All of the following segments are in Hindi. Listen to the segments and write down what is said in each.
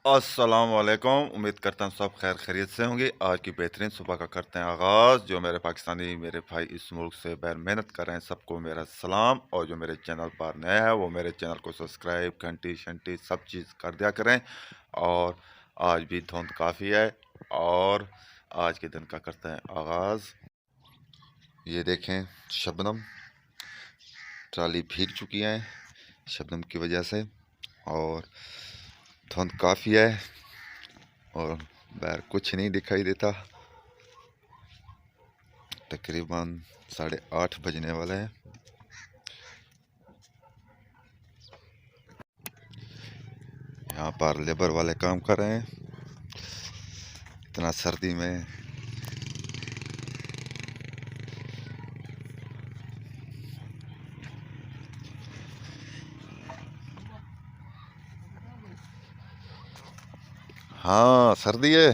अस्सलाम वालेकुम। उम्मीद करता हूँ सब खैर खैरियत से होंगे। आज की बेहतरीन सुबह का करते हैं आगाज़। जो मेरे पाकिस्तानी मेरे भाई इस मुल्क से बैर मेहनत कर रहे हैं, सबको मेरा सलाम। और जो मेरे चैनल पर नया है वो मेरे चैनल को सब्सक्राइब घंटी शंटी सब चीज़ कर दिया करें। और आज भी धुंध काफ़ी है और आज के दिन का करते हैं आगाज़। ये देखें, शबनम ट्राली भीग चुकी है शबनम की वजह से और धुंध काफ़ी है और बाहर कुछ नहीं दिखाई देता। तकरीबन 8:30 बजने वाले हैं। यहाँ पर लेबर वाले काम कर रहे हैं इतना सर्दी में। हाँ सर्दी है,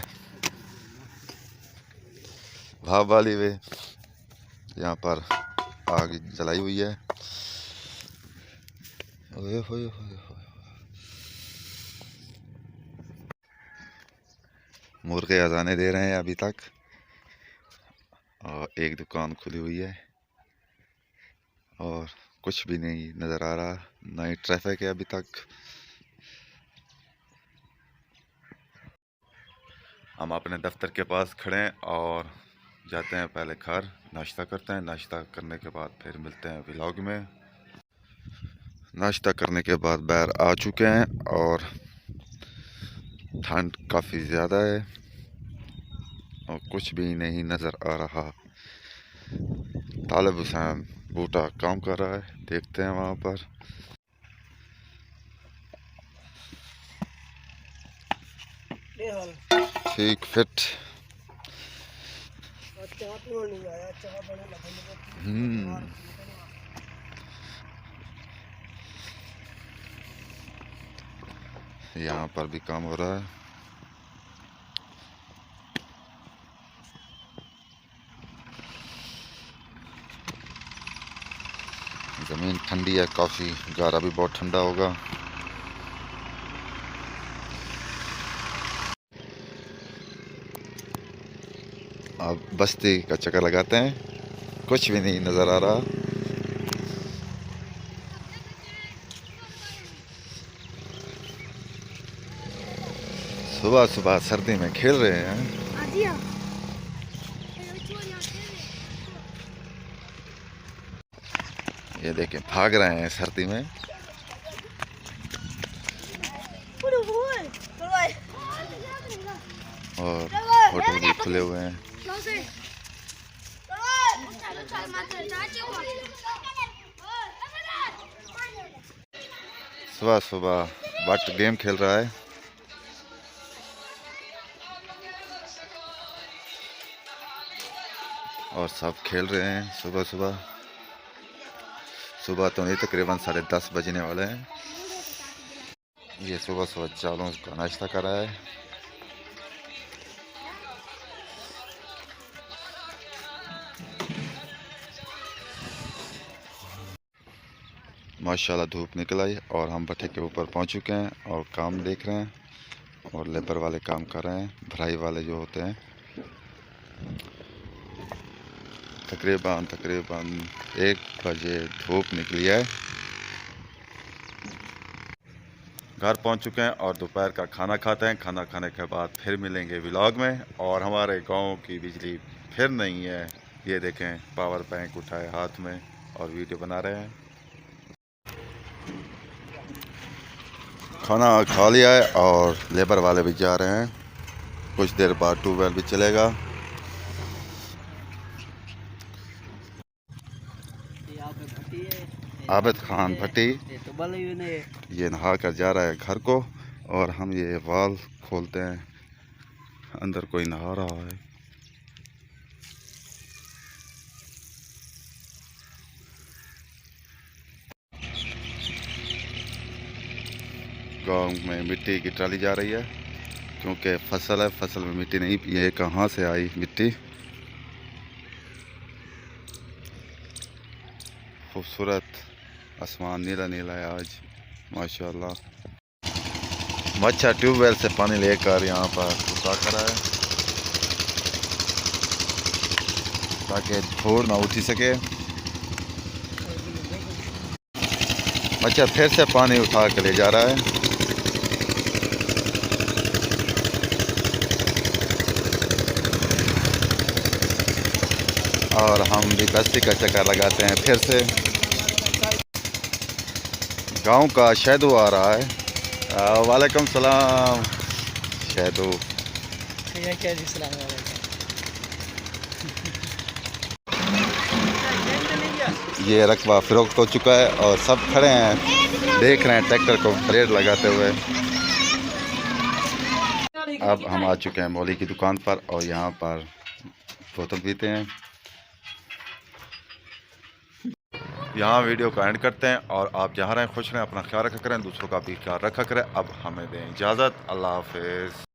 भाप वाली वे यहाँ पर आग जलाई हुई है। ओए होए होए होए। मुर्गे अजाने दे रहे हैं अभी तक और एक दुकान खुली हुई है और कुछ भी नहीं नज़र आ रहा, ना ही ट्रैफिक है अभी तक। हम अपने दफ्तर के पास खड़े हैं और जाते हैं पहले घर, नाश्ता करते हैं। नाश्ता करने के बाद फिर मिलते हैं व्लॉग में। नाश्ता करने के बाद बाहर आ चुके हैं और ठंड काफ़ी ज़्यादा है और कुछ भी नहीं नज़र आ रहा। तालिब हुसैन बूटा काम कर रहा है, देखते हैं वहाँ पर। ठीक फिट। यहाँ पर भी काम हो रहा है। ज़मीन ठंडी है काफ़ी, गारा भी बहुत ठंडा होगा। अब बस्ती का चक्कर लगाते हैं, कुछ भी नहीं नज़र आ रहा। सुबह सुबह सर्दी में खेल रहे हैं। ये देखें भाग रहे हैं सर्दी में और होटल भी खुले हुए हैं। सुबह सुबह बट गेम खेल रहा है और सब खेल रहे हैं सुबह सुबह। सुबह तो नहीं, तकरीबन 10:30 बजने वाले हैं। ये सुबह सुबह चावलों का नाश्ता कर रहा है। माशाल्लाह धूप निकल आई और हम भट्टे के ऊपर पहुंच चुके हैं और काम देख रहे हैं और लेबर वाले काम कर रहे हैं, भराई वाले जो होते हैं। तकरीबन 1 बजे धूप निकली है। घर पहुंच चुके हैं और दोपहर का खाना खाते हैं। खाना खाने के बाद फिर मिलेंगे व्लॉग में। और हमारे गांव की बिजली फिर नहीं है। ये देखें, पावर बैंक उठाए हाथ में और वीडियो बना रहे हैं। खाना खा लिया है और लेबर वाले भी जा रहे हैं। कुछ देर बाद ट्यूबवेल भी चलेगा। आबिद खान भट्टी ये नहा कर जा रहा है घर को और हम ये वाल खोलते हैं, अंदर कोई नहा रहा है। गांव में मिट्टी की ट्राली जा रही है क्योंकि फसल है, फसल में मिट्टी नहीं, ये कहाँ से आई मिट्टी। खूबसूरत आसमान नीला नीला है आज माशाल्लाह। मच्छर ट्यूबवेल से पानी लेकर यहाँ पर घुसा कर है ताकि धूल ना उठी सके। मच्छर फिर से पानी उठा कर ले जा रहा है। और हम भी बस्ती का चक्कर लगाते हैं फिर से। गांव का शहदू आ रहा है। वालेकुम सलाम शहदू। क्या जी सलाम वालेकुम। ये रकबा फ़रोख्त हो चुका है और सब खड़े हैं, देख रहे हैं ट्रैक्टर को ब्लेड लगाते हुए। अब हम आ चुके हैं मौली की दुकान पर और यहाँ पर बोतल पीते हैं। यहाँ वीडियो का एंड करते हैं और आप जहाँ रहें खुश रहें, अपना ख्याल रखा करें, दूसरों का भी ख्याल रखा करें। अब हमें दें इजाज़त। अल्लाह हाफिज़।